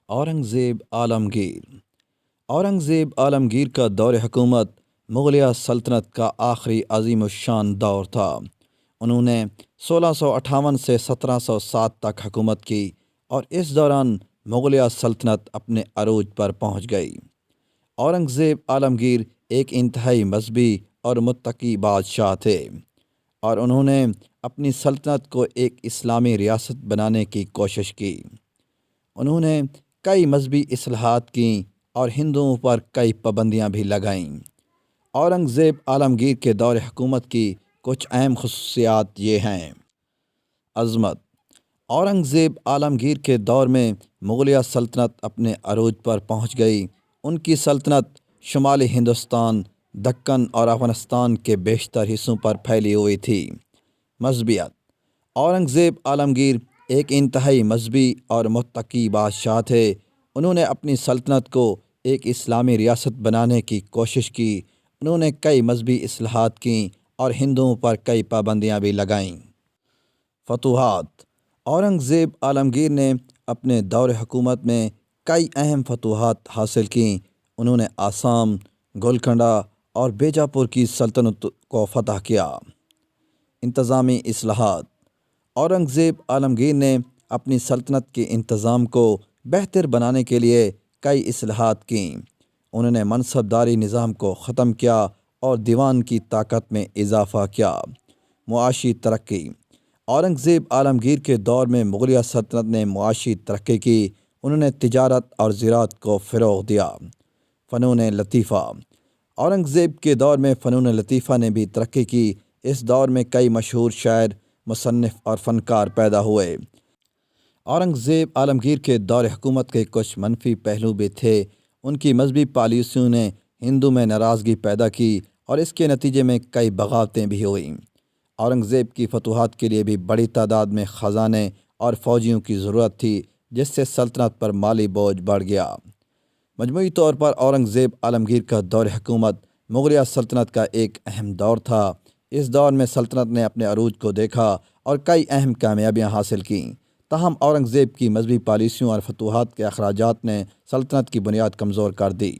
اورنگزیب عالمگیر اورنگزیب عالمگیر کا دور حکومت مغلیہ سلطنت کا آخری عظیم الشان دور تھا۔ انہوں نے 1658 سے 1707 تک حکومت کی اور اس دوران مغلیہ سلطنت اپنے عروج پر پہنچ گئی۔ اورنگزیب عالمگیر ایک انتہائی مذہبی اور متقی بادشاہ تھے اور انہوں نے اپنی سلطنت کو ایک اسلامی ریاست بنانے کی کوشش کی۔ انہوں نے کئی مذہبی اصلاحات کیں اور ہندوؤں پر کئی پابندیاں بھی لگائیں۔ اورنگزیب عالمگیر کے دور حکومت کی کچھ اہم خصوصیات یہ ہیں۔ عظمت: اورنگزیب عالمگیر کے دور میں مغلیہ سلطنت اپنے عروج پر پہنچ گئی۔ ان کی سلطنت شمالی ہندوستان، دکن اور افغانستان کے بیشتر حصوں پر پھیلی ہوئی تھی۔ مذہبیت: اورنگزیب عالمگیر ایک انتہائی مذہبی اور متقی بادشاہ تھے۔ انہوں نے اپنی سلطنت کو ایک اسلامی ریاست بنانے کی کوشش کی۔ انہوں نے کئی مذہبی اصلاحات کیں اور ہندوؤں پر کئی پابندیاں بھی لگائیں۔ فتوحات: اورنگزیب عالمگیر نے اپنے دور حکومت میں کئی اہم فتوحات حاصل کیں۔ انہوں نے آسام، گولکنڈہ اور بیجاپور کی سلطنت کو فتح کیا۔ انتظامی اصلاحات: اورنگزیب عالمگیر نے اپنی سلطنت کے انتظام کو بہتر بنانے کے لیے کئی اصلاحات کیں۔ انہوں نے منصب داری نظام کو ختم کیا اور دیوان کی طاقت میں اضافہ کیا۔ معاشی ترقی: اورنگزیب عالمگیر کے دور میں مغلیہ سلطنت نے معاشی ترقی کی۔ انہوں نے تجارت اور زراعت کو فروغ دیا۔ فنون لطیفہ: اورنگزیب کے دور میں فنون لطیفہ نے بھی ترقی کی۔ اس دور میں کئی مشہور شاعر، مصنف اور فنکار پیدا ہوئے۔ اورنگزیب عالمگیر کے دور حکومت کے کچھ منفی پہلو بھی تھے۔ ان کی مذہبی پالیسیوں نے ہندو میں ناراضگی پیدا کی اور اس کے نتیجے میں کئی بغاوتیں بھی ہوئیں۔ اورنگزیب کی فتوحات کے لیے بھی بڑی تعداد میں خزانے اور فوجیوں کی ضرورت تھی، جس سے سلطنت پر مالی بوجھ بڑھ گیا۔ مجموعی طور پر اورنگزیب عالمگیر کا دور حکومت مغلیہ سلطنت کا ایک اہم دور تھا۔ اس دور میں سلطنت نے اپنے عروج کو دیکھا اور کئی اہم کامیابیاں حاصل کیں۔ تاہم اورنگزیب کی مذہبی پالیسیوں اور فتوحات کے اخراجات نے سلطنت کی بنیاد کمزور کر دی۔